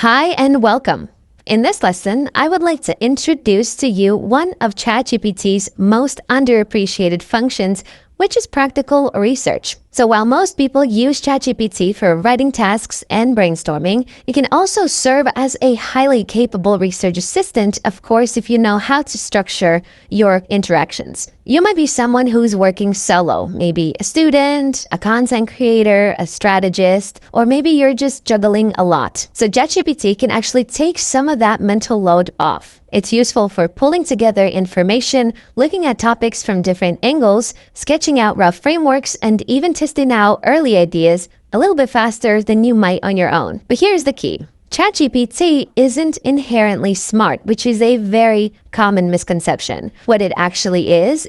Hi and welcome. In this lesson, I would like to introduce to you one of ChatGPT's most underappreciated functions, which is practical research. So while most people use ChatGPT for writing tasks and brainstorming, it can also serve as a highly capable research assistant, of course, if you know how to structure your interactions. You might be someone who's working solo, maybe a student, a content creator, a strategist, or maybe you're just juggling a lot. So ChatGPT can actually take some of that mental load off. It's useful for pulling together information, looking at topics from different angles, sketching out rough frameworks, and even testing out early ideas a little bit faster than you might on your own. But here's the key. ChatGPT isn't inherently smart, which is a very common misconception. What it actually is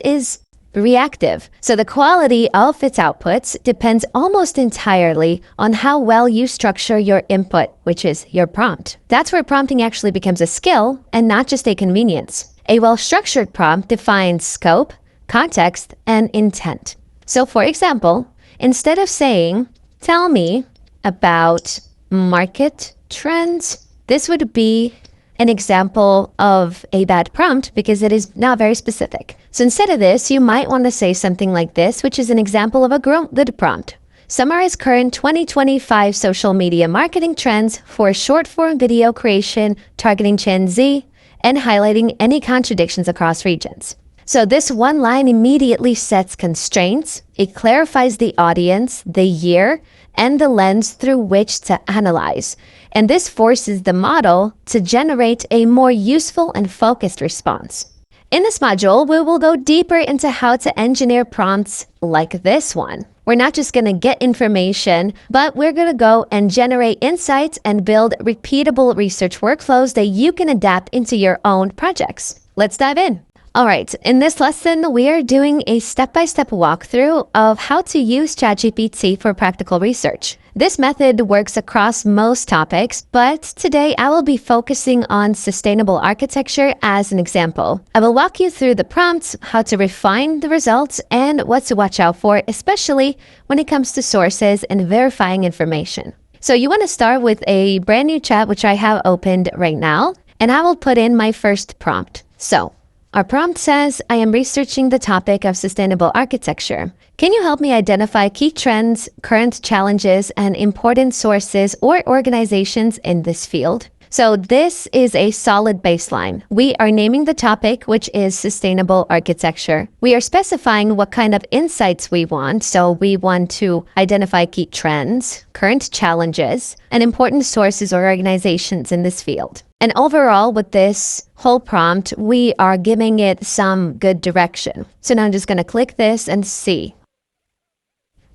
reactive. So the quality of its outputs depends almost entirely on how well you structure your input, which is your prompt. That's where prompting actually becomes a skill and not just a convenience. A well-structured prompt defines scope, context, and intent. So for example, instead of saying, "Tell me about market trends," this would be an example of a bad prompt because it is not very specific. So instead of this, you might want to say something like this, which is an example of a good prompt. Summarize current 2025 social media marketing trends for short-form video creation targeting Gen Z and highlighting any contradictions across regions. So this one line immediately sets constraints. It clarifies the audience, the year, and the lens through which to analyze. And this forces the model to generate a more useful and focused response. In this module, we will go deeper into how to engineer prompts like this one. We're not just going to get information, but we're going to go and generate insights and build repeatable research workflows that you can adapt into your own projects. Let's dive in. All right, in this lesson, we are doing a step-by-step walkthrough of how to use ChatGPT for practical research. This method works across most topics, but today I will be focusing on sustainable architecture as an example. I will walk you through the prompts, how to refine the results, and what to watch out for, especially when it comes to sources and verifying information. So you want to start with a brand new chat, which I have opened right now, and I will put in my first prompt. So our prompt says, "I am researching the topic of sustainable architecture. Can you help me identify key trends, current challenges, and important sources or organizations in this field?" So this is a solid baseline. We are naming the topic, which is sustainable architecture. We are specifying what kind of insights we want. So we want to identify key trends, current challenges, and important sources or organizations in this field. And overall, with this whole prompt, we are giving it some good direction. So now I'm just going to click this and see.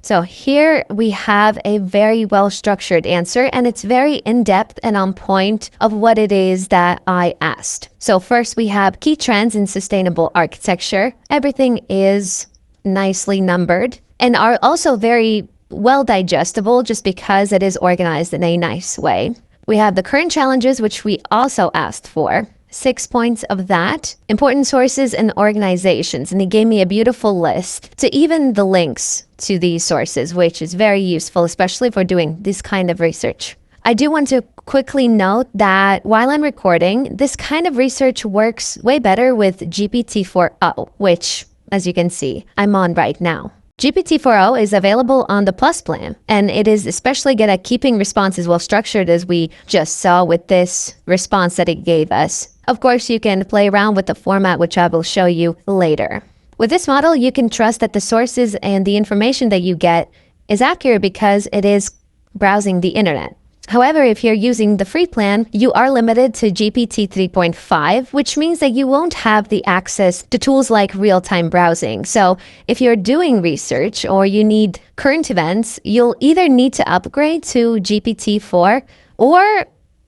So here we have a very well-structured answer, and it's very in-depth and on point of what it is that I asked. So first we have key trends in sustainable architecture. Everything is nicely numbered and are also very well digestible just because it is organized in a nice way. We have the current challenges, which we also asked for. 6 points of that. Important sources and organizations. And he gave me a beautiful list to even the links to these sources, which is very useful, especially for doing this kind of research. I do want to quickly note that while I'm recording, this kind of research works way better with GPT-4o, which, as you can see, I'm on right now. GPT-4o is available on the Plus plan, and it is especially good at keeping responses well structured, as we just saw with this response that it gave us. Of course, you can play around with the format, which I will show you later. With this model, you can trust that the sources and the information that you get is accurate because it is browsing the internet. However, if you're using the free plan, you are limited to GPT 3.5, which means that you won't have the access to tools like real-time browsing. So if you're doing research or you need current events, you'll either need to upgrade to GPT-4 or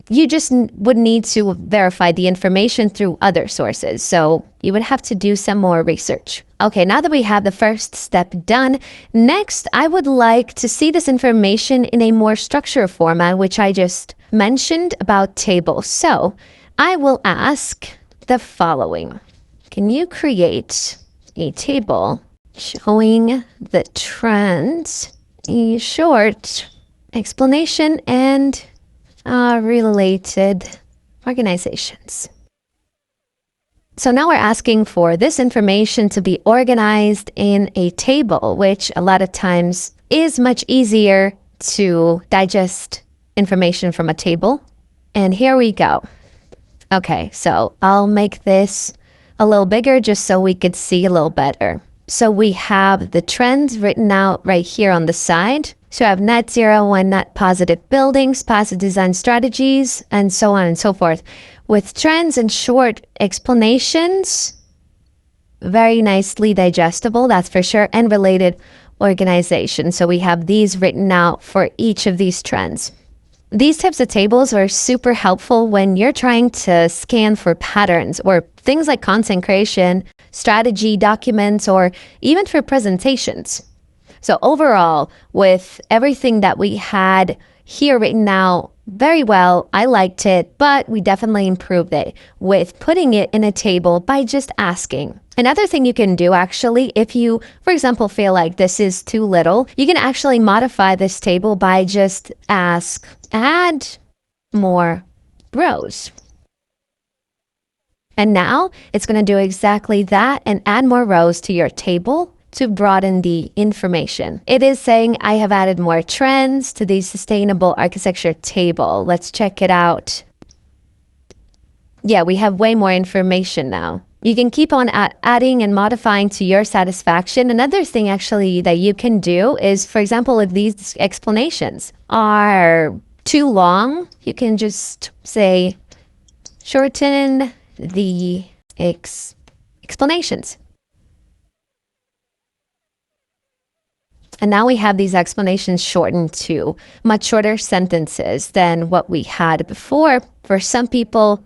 you just would need to verify the information through other sources. So you would have to do some more research. Okay, now that we have the first step done, next I would like to see this information in a more structured format, which I just mentioned about tables. So I will ask the following. Can you create a table showing the trends, a short explanation, and related organizations. So now we're asking for this information to be organized in a table, which a lot of times is much easier to digest information from a table. And here we go. Okay, so I'll make this a little bigger just so we could see a little better. So we have the trends written out right here on the side. So I have net zero and net positive buildings, positive design strategies, and so on and so forth. With trends and short explanations, very nicely digestible, that's for sure, and related organization. So we have these written out for each of these trends. These types of tables are super helpful when you're trying to scan for patterns or things like content creation, strategy documents, or even for presentations. So overall, with everything that we had here written out very well, I liked it, but we definitely improved it with putting it in a table by just asking. Another thing you can do actually, if you, for example, feel like this is too little, you can actually modify this table by just add more rows. And now it's going to do exactly that and add more rows to your table to broaden the information. It is saying I have added more trends to the sustainable architecture table. Let's check it out. Yeah, we have way more information now. You can keep on adding and modifying to your satisfaction. Another thing actually that you can do is, for example, if these explanations are too long, you can just say, shorten the explanations. And now we have these explanations shortened to much shorter sentences than what we had before. For some people,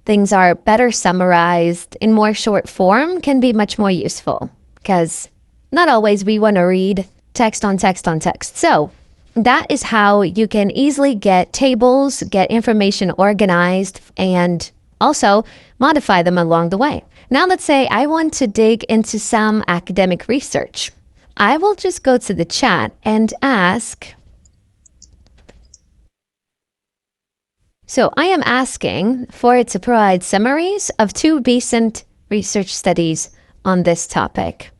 things are better summarized in more short form can be much more useful because not always we want to read text on text on text. So that is how you can easily get tables, get information organized, and also modify them along the way. Now let's say I want to dig into some academic research. I will just go to the chat and ask. So I am asking for it to provide summaries of 2 recent research studies on this topic.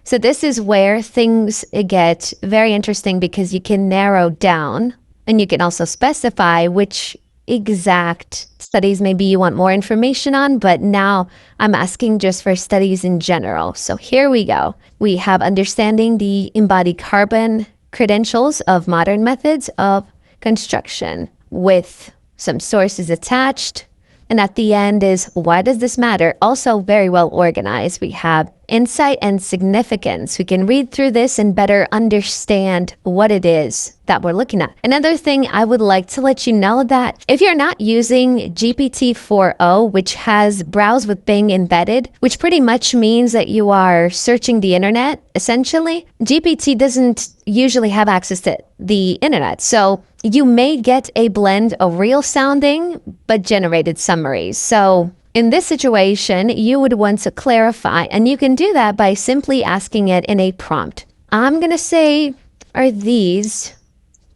So this is where things get very interesting because you can narrow down and you can also specify which exact studies maybe you want more information on, but now I'm asking just for studies in general. So here we go. We have understanding the embodied carbon credentials of modern methods of construction with some sources attached. And at the end is, why does this matter? Also very well organized. We have insight and significance. We can read through this and better understand what it is that we're looking at. Another thing I would like to let you know that if you're not using GPT-4o, which has Browse with Bing embedded, which pretty much means that you are searching the internet, essentially, GPT doesn't usually have access to the internet. So you may get a blend of real sounding, but generated summaries. So in this situation, you would want to clarify, and you can do that by simply asking it in a prompt. I'm going to say, are these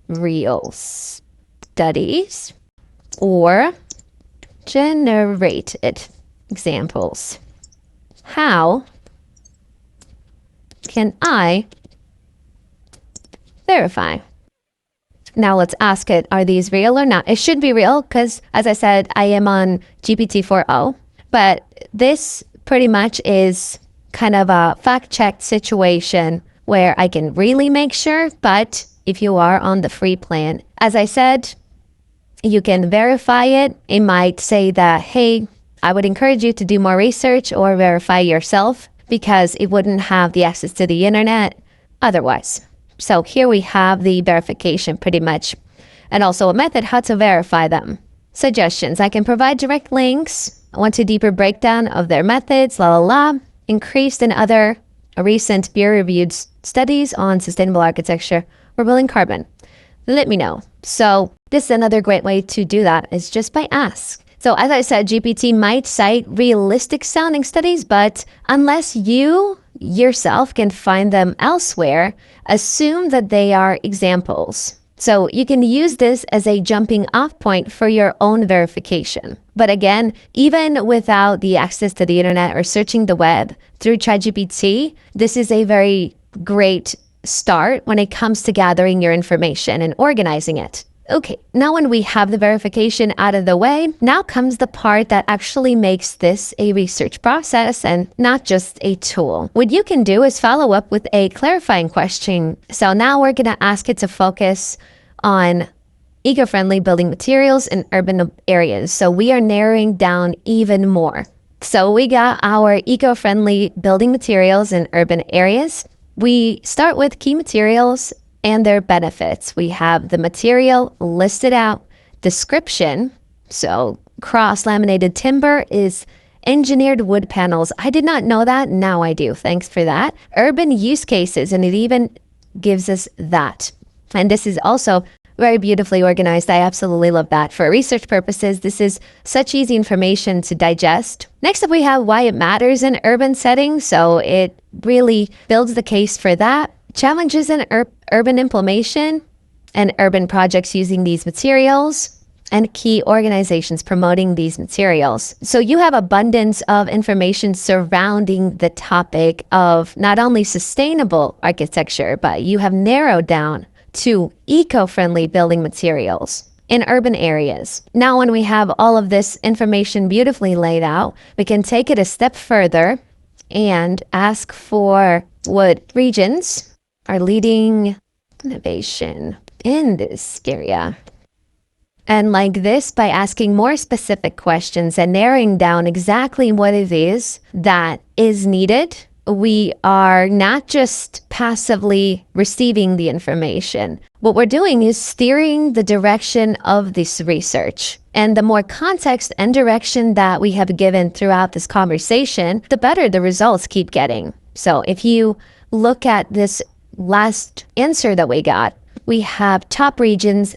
real studies or generated examples? How can I verify? Now let's ask it, are these real or not? It should be real because, as I said, I am on GPT-4o, but this pretty much is kind of a fact-checked situation where I can really make sure, but if you are on the free plan, as I said, you can verify it. It might say that, hey, I would encourage you to do more research or verify yourself because it wouldn't have the access to the internet otherwise. So here we have the verification pretty much, and also a method how to verify them. Suggestions. I can provide direct links. I want a deeper breakdown of their methods, increased in other recent peer-reviewed studies on sustainable architecture or building carbon. Let me know. So this is another great way to do that is just by ask. So as I said, GPT might cite realistic sounding studies, but unless you yourself can find them elsewhere, assume that they are examples. So you can use this as a jumping off point for your own verification. But again, even without the access to the internet or searching the web through ChatGPT, this is a very great start when it comes to gathering your information and organizing it. Okay, now when we have the verification out of the way, now comes the part that actually makes this a research process and not just a tool. What you can do is follow up with a clarifying question. So now we're going to ask it to focus on eco-friendly building materials in urban areas. So we are narrowing down even more. So we got our eco-friendly building materials in urban areas. We start with key materials and their benefits. We have the material listed out, description. So cross-laminated timber is engineered wood panels. I did not know that. Now I do. Thanks for that. Urban use cases, and it even gives us that. And this is also very beautifully organized. I absolutely love that. For research purposes, this is such easy information to digest. Next up, we have why it matters in urban settings. So it really builds the case for that. Challenges in urban implementation and urban projects using these materials, and key organizations promoting these materials. So you have abundance of information surrounding the topic of not only sustainable architecture, but you have narrowed down to eco-friendly building materials in urban areas. Now, when we have all of this information beautifully laid out, we can take it a step further and ask for what regions are leading innovation in this area. And like this, by asking more specific questions and narrowing down exactly what it is that is needed, we are not just passively receiving the information. What we're doing is steering the direction of this research. And the more context and direction that we have given throughout this conversation, the better the results keep getting. So if you look at this last answer that we got, we have top regions,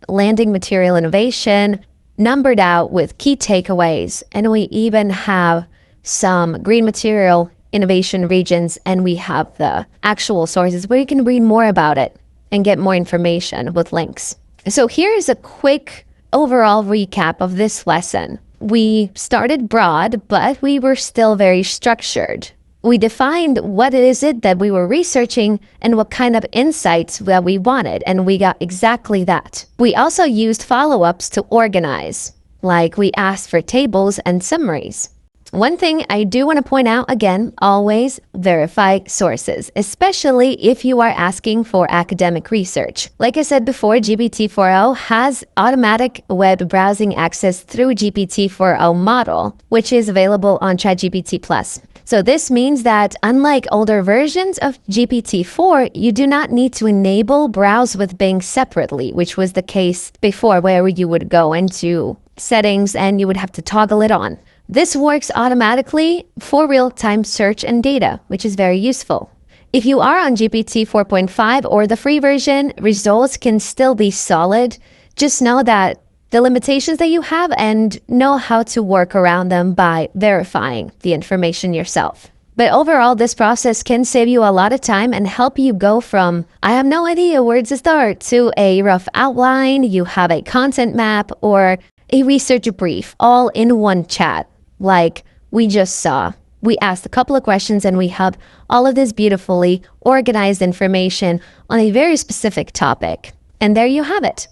landing material innovation, numbered out with key takeaways. And we even have some green material innovation regions, and we have the actual sources where you can read more about it and get more information with links. So here's a quick overall recap of this lesson. We started broad, but we were still very structured. We defined what is it that we were researching and what kind of insights that we wanted, and we got exactly that. We also used follow-ups to organize, like we asked for tables and summaries. One thing I do want to point out again, always verify sources, especially if you are asking for academic research. Like I said before, GPT-4o has automatic web browsing access through GPT-4o model, which is available on ChatGPT Plus. So this means that unlike older versions of GPT-4, you do not need to enable Browse with Bing separately, which was the case before, where you would go into settings and you would have to toggle it on. This works automatically for real-time search and data, which is very useful. If you are on GPT 4.5 or the free version, results can still be solid. Just know that the limitations that you have and know how to work around them by verifying the information yourself. But overall, this process can save you a lot of time and help you go from, I have no idea where to start, to a rough outline, you have a content map, or a research brief all in one chat, like we just saw. We asked a couple of questions and we have all of this beautifully organized information on a very specific topic. And there you have it.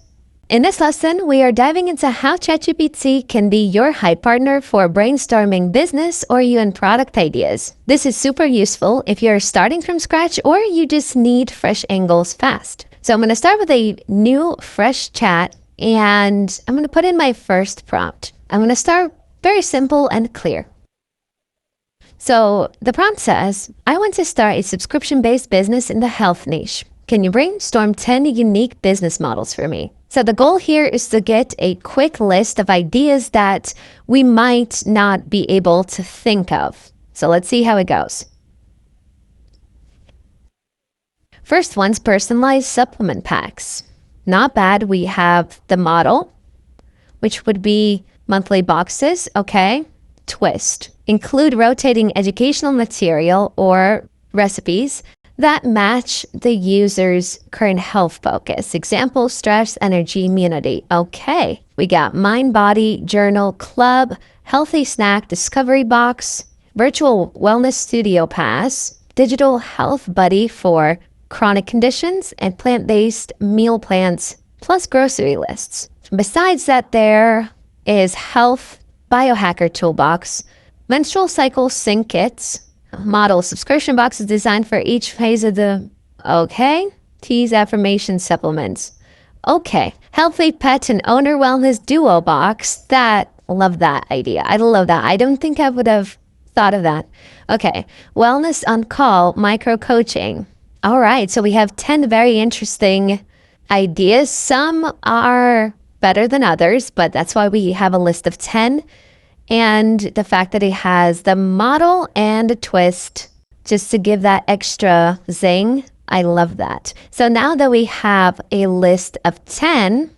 In this lesson, we are diving into how ChatGPT can be your hype partner for brainstorming business or even product ideas. This is super useful if you're starting from scratch or you just need fresh angles fast. So I'm going to start with a new fresh chat and I'm going to put in my first prompt. I'm going to start very simple and clear. So the prompt says, I want to start a subscription-based business in the health niche. Can you brainstorm 10 unique business models for me? So the goal here is to get a quick list of ideas that we might not be able to think of. So let's see how it goes. First one's personalized supplement packs. Not bad. We have the model, which would be monthly boxes. Okay. Twist. Include rotating educational material or recipes that match the user's current health focus. Example, stress, energy, immunity. Okay, we got mind, body, journal, club, healthy snack, discovery box, virtual wellness studio pass, digital health buddy for chronic conditions, and plant-based meal plans, plus grocery lists. Besides that, there is health biohacker toolbox, menstrual cycle sync kits, model subscription boxes designed for each phase of the... Okay. Tease affirmation supplements. Okay. Healthy pet and owner wellness duo box. Love that idea. I love that. I don't think I would have thought of that. Okay. Wellness on call, micro coaching. All right. So we have 10 very interesting ideas. Some are better than others, but that's why we have a list of 10. And the fact that it has the model and a twist just to give that extra zing. I love that. So now that we have a list of 10,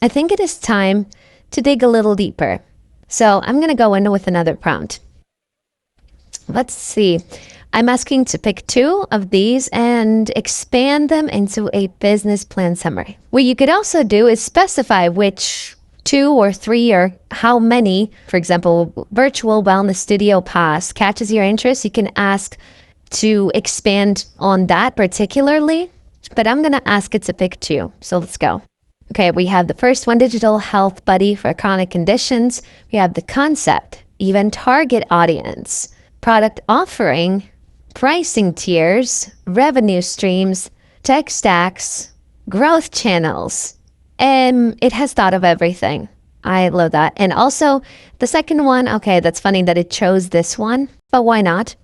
I think it is time to dig a little deeper. So I'm going to go in with another prompt. Let's see. I'm asking to pick 2 of these and expand them into a business plan summary. What you could also do is specify which 2 or 3 or how many, for example, virtual wellness studio pass catches your interest. You can ask to expand on that particularly, but I'm going to ask it to pick 2. So let's go. Okay, we have the first one, digital health buddy for chronic conditions. We have the concept, even target audience, product offering, pricing tiers, revenue streams, tech stacks, growth channels. And it has thought of everything. I love that. And also the second one, okay, that's funny that it chose this one, but why not?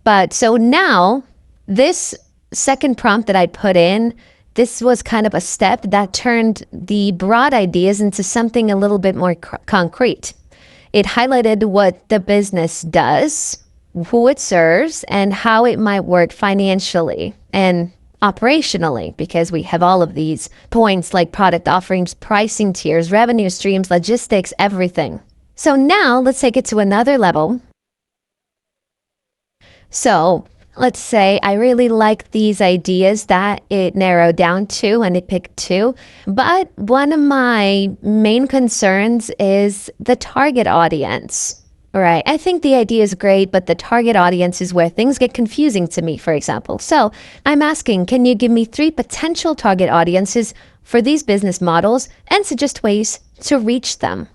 But so now this second prompt that I put in, this was kind of a step that turned the broad ideas into something a little bit more concrete. It highlighted what the business does, who it serves, and how it might work financially and operationally, because we have all of these points like product offerings, pricing tiers, revenue streams, logistics, everything. So now let's take it to another level. So let's say I really like these ideas that it narrowed down to and it picked 2. But one of my main concerns is the target audience. Right. I think the idea is great, but the target audience is where things get confusing to me, for example. So I'm asking, can you give me 3 potential target audiences for these business models and suggest ways to reach them?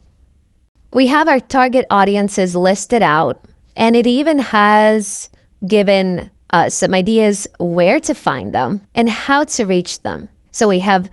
We have our target audiences listed out, and it even has given some ideas where to find them and how to reach them. So we have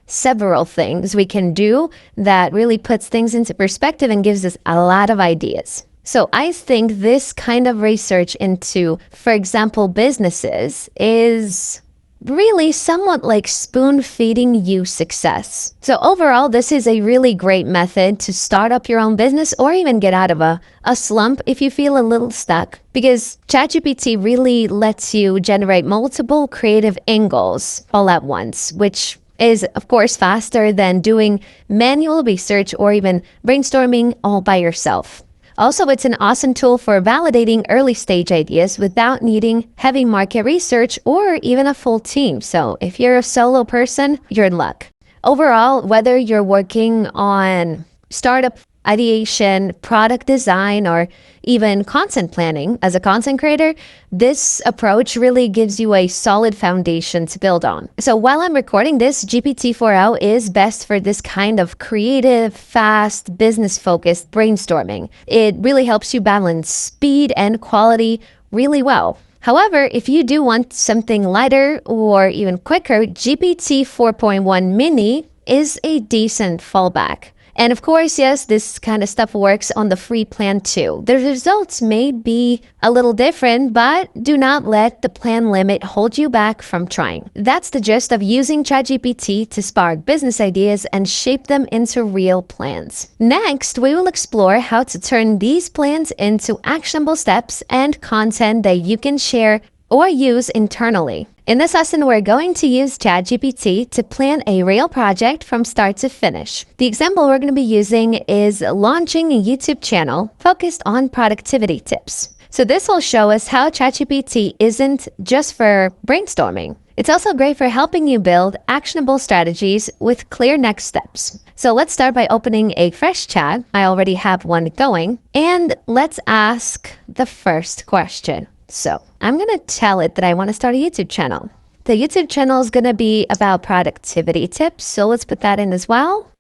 several things we can do that really puts things into perspective and gives us a lot of ideas. So I think this kind of research into, for example, businesses is really somewhat like spoon feeding you success. So overall, this is a really great method to start up your own business or even get out of a slump if you feel a little stuck, because ChatGPT really lets you generate multiple creative angles all at once, which is, of course, faster than doing manual research or even brainstorming all by yourself. Also, it's an awesome tool for validating early stage ideas without needing heavy market research or even a full team. So if you're a solo person, you're in luck. Overall, whether you're working on startup ideation, product design, or even content planning as a content creator, this approach really gives you a solid foundation to build on. So while I'm recording this, GPT-4o is best for this kind of creative, fast, business-focused brainstorming. It really helps you balance speed and quality really well. However, if you do want something lighter or even quicker, GPT 4.1 Mini is a decent fallback. And of course, yes, this kind of stuff works on the free plan too. The results may be a little different, but do not let the plan limit hold you back from trying. That's the gist of using ChatGPT to spark business ideas and shape them into real plans. Next, we will explore how to turn these plans into actionable steps and content that you can share or use internally. In this lesson, we're going to use ChatGPT to plan a real project from start to finish. The example we're going to be using is launching a YouTube channel focused on productivity tips. So this will show us how ChatGPT isn't just for brainstorming. It's also great for helping you build actionable strategies with clear next steps. So let's start by opening a fresh chat. I already have one going. And let's ask the first question. So I'm going to tell it that I want to start a YouTube channel. The YouTube channel is going to be about productivity tips. So let's put that in as well.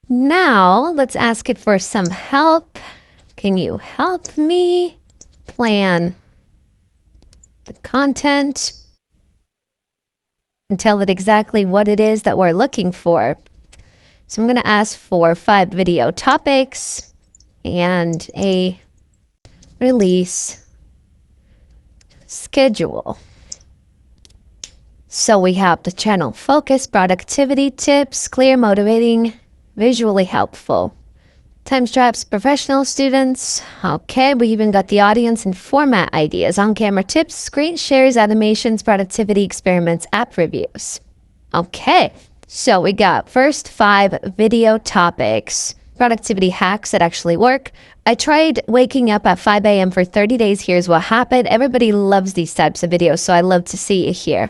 Now let's ask it for some help. Can you help me plan the content and tell it exactly what it is that we're looking for? So I'm going to ask for 5 video topics and a release schedule. So we have the channel focus, productivity tips, clear, motivating, visually helpful. Time straps, professional students. Okay, we even got the audience and format ideas, on-camera tips, screen shares, animations, productivity experiments, app reviews. Okay, so we got first 5 video topics. Productivity hacks that actually work. I tried waking up at 5 a.m. for 30 days. Here's what happened. Everybody loves these types of videos, so I love to see it here.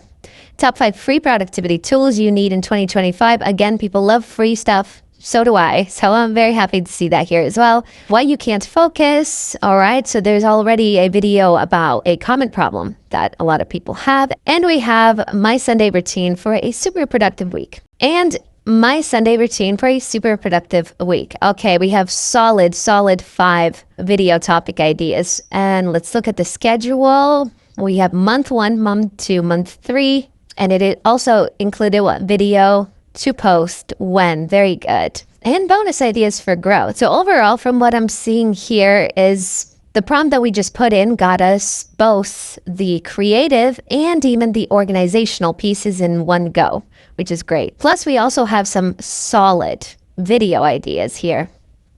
Top 5 free productivity tools you need in 2025. Again, people love free stuff. So do I. So I'm very happy to see that here as well. Why you can't focus. All right. So there's already a video about a common problem that a lot of people have. And we have my Sunday routine for a super productive week. And my Sunday routine for a super productive week. Okay, we have solid 5 video topic ideas. And let's look at the schedule. We have month 1, month 2, month 3. And it also included what video to post when. Very good. And bonus ideas for growth. So overall, from what I'm seeing here is the prompt that we just put in got us both the creative and even the organizational pieces in one go, which is great. Plus, we also have some solid video ideas here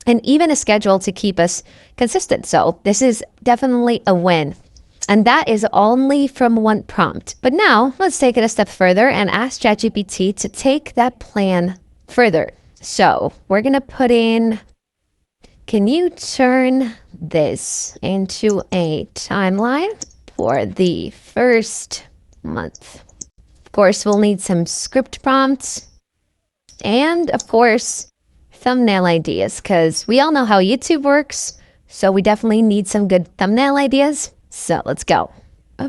and even a schedule to keep us consistent. So this is definitely a win. And that is only from one prompt. But now let's take it a step further and ask ChatGPT to take that plan further. So we're going to put in, can you turn this into a timeline for the first month? Of course, we'll need some script prompts and, of course, thumbnail ideas, because we all know how YouTube works. So we definitely need some good thumbnail ideas. So let's go.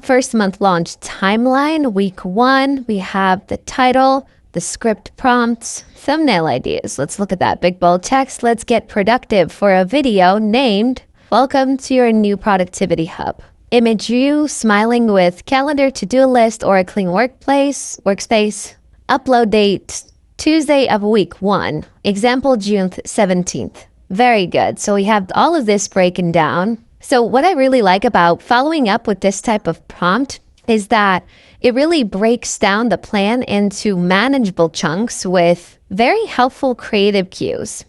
First month launch timeline. Week 1, we have the title, the script prompts, thumbnail ideas. Let's look at that. Big bold text. Let's get productive for a video named Welcome to Your New Productivity Hub. Image you smiling with calendar, to-do list, or a clean workspace. Upload date Tuesday of week 1. Example June 17th. Very good. So we have all of this broken down. So what I really like about following up with this type of prompt is that it really breaks down the plan into manageable chunks with very helpful creative cues.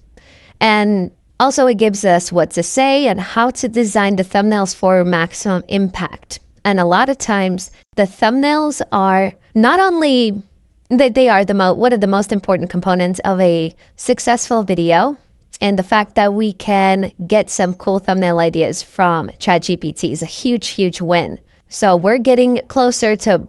And also it gives us what to say and how to design the thumbnails for maximum impact. And a lot of times the thumbnails are not only that they are one of the most important components of a successful video. And the fact that we can get some cool thumbnail ideas from ChatGPT is a huge win. So we're getting closer to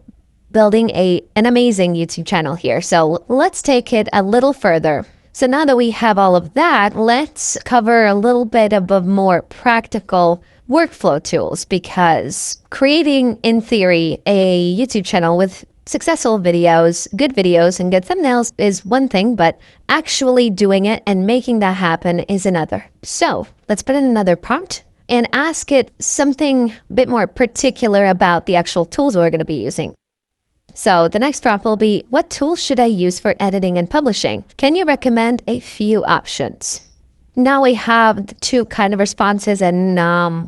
building an amazing YouTube channel here. So let's take it a little further. So now that we have all of that, let's cover a little bit of more practical workflow tools, because creating, in theory, a YouTube channel with successful videos, good videos, and good thumbnails is one thing, but actually doing it and making that happen is another. So let's put in another prompt and ask it something a bit more particular about the actual tools we're going to be using. So the next prompt will be, what tools should I use for editing and publishing? Can you recommend a few options? Now we have the 2 kind of responses, and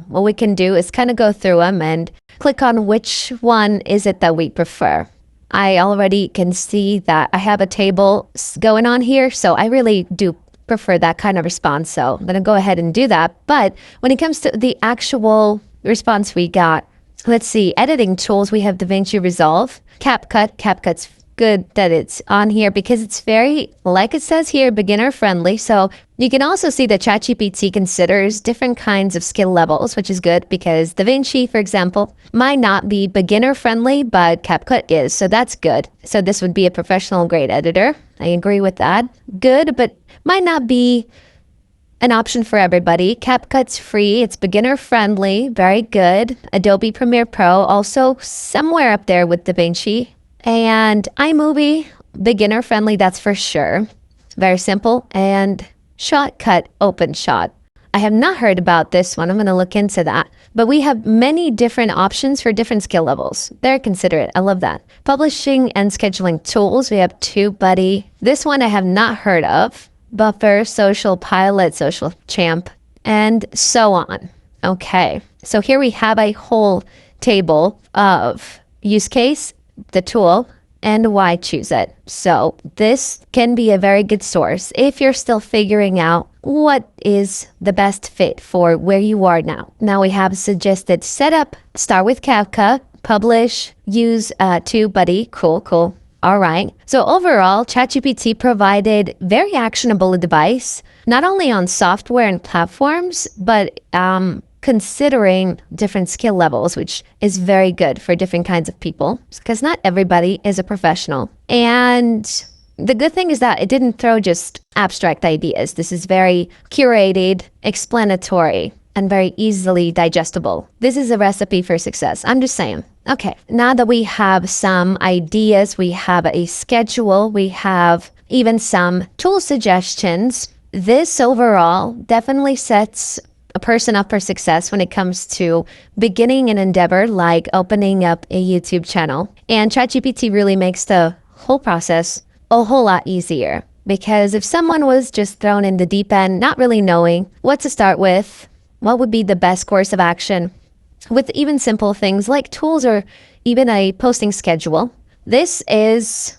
what we can do is kind of go through them and click on which one is it that we prefer. I already can see that I have a table going on here, so I really do prefer that kind of response. So I'm going to go ahead and do that. But when it comes to the actual response we got, let's see, editing tools, we have DaVinci Resolve, CapCut's good that it's on here because it's very, like it says here, beginner friendly. So you can also see that ChatGPT considers different kinds of skill levels, which is good because DaVinci, for example, might not be beginner friendly, but CapCut is. So that's good. So this would be a professional grade editor. I agree with that. Good, but might not be an option for everybody. CapCut's free. It's beginner friendly. Very good. Adobe Premiere Pro, also somewhere up there with DaVinci. And iMovie, beginner friendly, that's for sure. Very simple. And Shotcut OpenShot. I have not heard about this one. I'm going to look into that. But we have many different options for different skill levels. They're considerate. I love that. Publishing and scheduling tools. We have TubeBuddy. This one I have not heard of. Buffer, Social Pilot, Social Champ, and so on. Okay, so here we have a whole table of use case, the tool, and why choose it. So this can be a very good source if you're still figuring out what is the best fit for where you are now. Now we have suggested setup, start with CapCut, publish, use TubeBuddy, cool. All right. So overall, ChatGPT provided very actionable advice, not only on software and platforms, but considering different skill levels, which is very good for different kinds of people, because not everybody is a professional. And the good thing is that it didn't throw just abstract ideas. This is very curated, explanatory, and very easily digestible. This is a recipe for success. I'm just saying. Okay, now that we have some ideas, we have a schedule, we have even some tool suggestions, this overall definitely sets a person up for success when it comes to beginning an endeavor like opening up a YouTube channel. And ChatGPT really makes the whole process a whole lot easier, because if someone was just thrown in the deep end, not really knowing what to start with, what would be the best course of action, with even simple things like tools or even a posting schedule, this is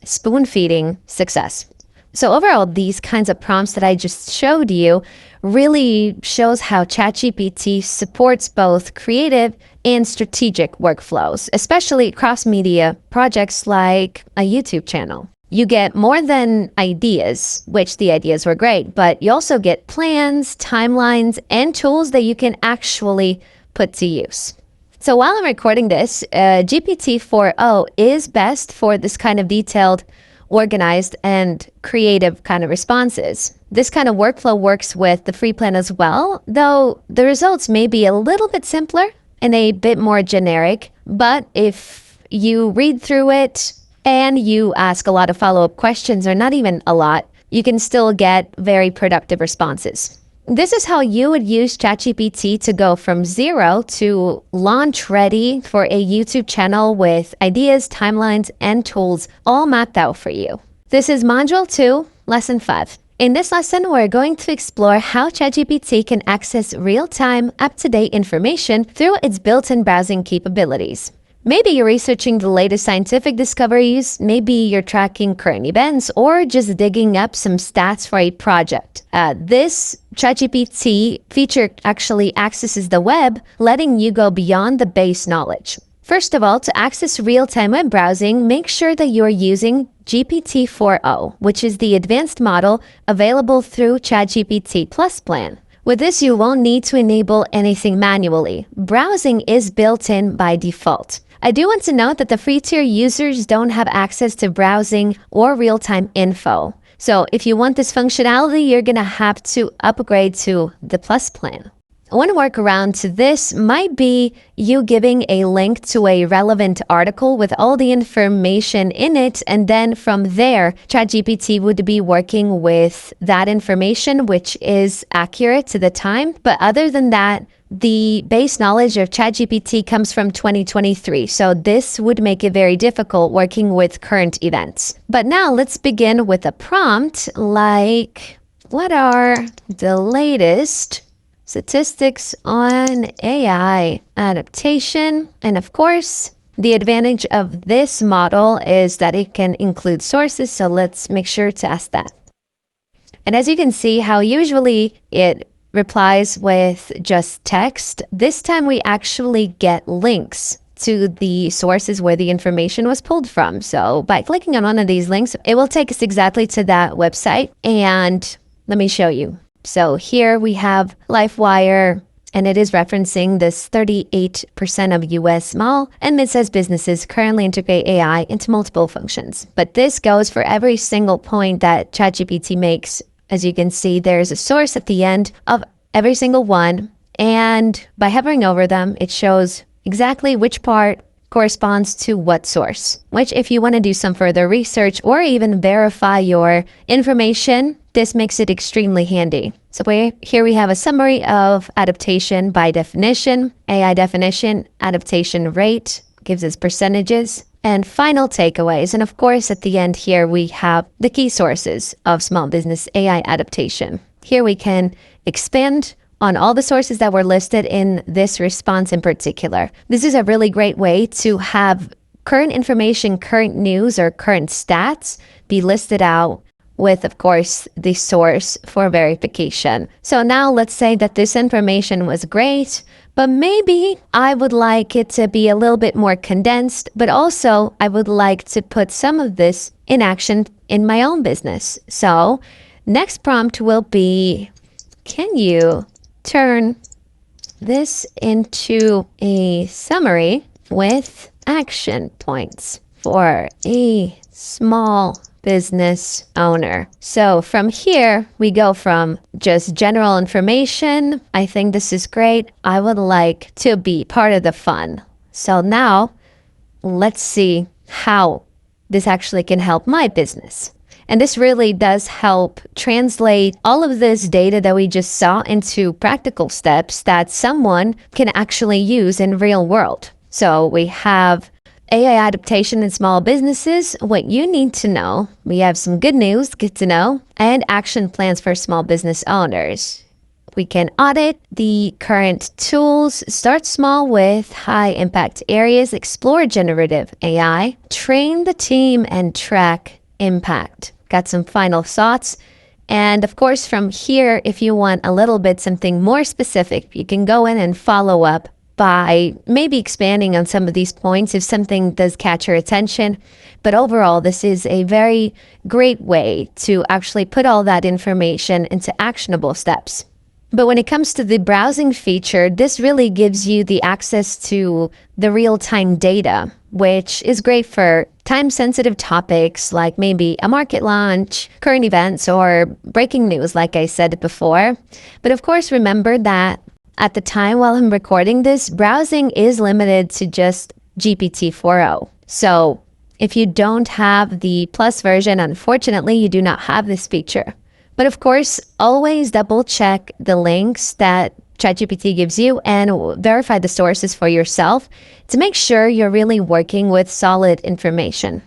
spoon feeding success. So overall, these kinds of prompts that I just showed you really shows how ChatGPT supports both creative and strategic workflows, especially cross-media projects like a YouTube channel. You get more than ideas, which the ideas were great, but you also get plans, timelines, and tools that you can actually put to use. So while I'm recording this, GPT-4o is best for this kind of detailed, organized, and creative kind of responses. This kind of workflow works with the free plan as well, though the results may be a little bit simpler and a bit more generic. But if you read through it and you ask a lot of follow-up questions, or not even a lot, you can still get very productive responses. This is how you would use ChatGPT to go from zero to launch ready for a YouTube channel with ideas, timelines, and tools all mapped out for you. This is Module 2, Lesson 5. In this lesson, we're going to explore how ChatGPT can access real-time, up-to-date information through its built-in browsing capabilities. Maybe you're researching the latest scientific discoveries, maybe you're tracking current events, or just digging up some stats for a project. This ChatGPT feature actually accesses the web, letting you go beyond the base knowledge. First of all, to access real-time web browsing, make sure that you're using GPT-4o, which is the advanced model available through ChatGPT Plus plan. With this, you won't need to enable anything manually. Browsing is built in by default. I do want to note that the free tier users don't have access to browsing or real-time info. So if you want this functionality, you're going to have to upgrade to the Plus plan. One workaround to this might be you giving a link to a relevant article with all the information in it, and then from there, ChatGPT would be working with that information, which is accurate to the time. But other than that, the base knowledge of ChatGPT comes from 2023, so this would make it very difficult working with current events. But now let's begin with a prompt like, what are the latest statistics on AI adaptation? And of course, the advantage of this model is that it can include sources, so let's make sure to ask that. And as you can see how usually it replies with just text, this time we actually get links to the sources where the information was pulled from. So by clicking on one of these links, it will take us exactly to that website. And let me show you. So here we have LifeWire, and it is referencing this 38% of U.S. small and mid-sized businesses currently integrate AI into multiple functions. But this goes for every single point that ChatGPT makes. As you can see, there's a source at the end of every single one. And by hovering over them, it shows exactly which part corresponds to what source, which if you want to do some further research or even verify your information, this makes it extremely handy. So here we have a summary of adaptation by definition, AI definition, adaptation rate, gives us percentages, and final takeaways. And of course, at the end here, we have the key sources of small business AI adaptation. Here we can expand on all the sources that were listed in this response in particular. This is a really great way to have current information, current news, or current stats be listed out with, of course, the source for verification. So now let's say that this information was great, but maybe I would like it to be a little bit more condensed, but also I would like to put some of this in action in my own business. So next prompt will be, can you turn this into a summary with action points for a small business owner? So from here, we go from just general information. I think this is great. I would like to be part of the fun. So now let's see how this actually can help my business. And this really does help translate all of this data that we just saw into practical steps that someone can actually use in real world. So we have AI adaptation in small businesses, what you need to know. We have some good news, good to know, and action plans for small business owners. We can audit the current tools, start small with high impact areas, explore generative AI, train the team, and track impact. Got some final thoughts. And of course, from here, if you want a little bit something more specific, you can go in and follow up by maybe expanding on some of these points if something does catch your attention. But overall, this is a very great way to actually put all that information into actionable steps. But when it comes to the browsing feature, this really gives you the access to the real-time data, which is great for time-sensitive topics like maybe a market launch, current events, or breaking news, like I said before. But of course, remember that at the time while I'm recording this, browsing is limited to just GPT 4.0. So if you don't have the Plus version, unfortunately, you do not have this feature. But of course, always double check the links that ChatGPT gives you and verify the sources for yourself to make sure you're really working with solid information.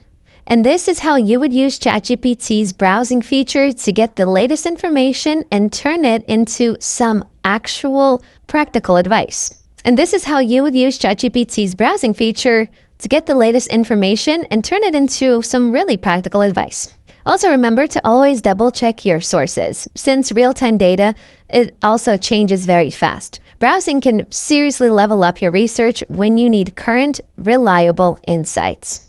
And this is how you would use ChatGPT's browsing feature to get the latest information and turn it into some actual practical advice. And this is how you would use ChatGPT's browsing feature to get the latest information and turn it into some really practical advice. Also remember to always double check your sources. Since real-time data, it also changes very fast. Browsing can seriously level up your research when you need current, reliable insights.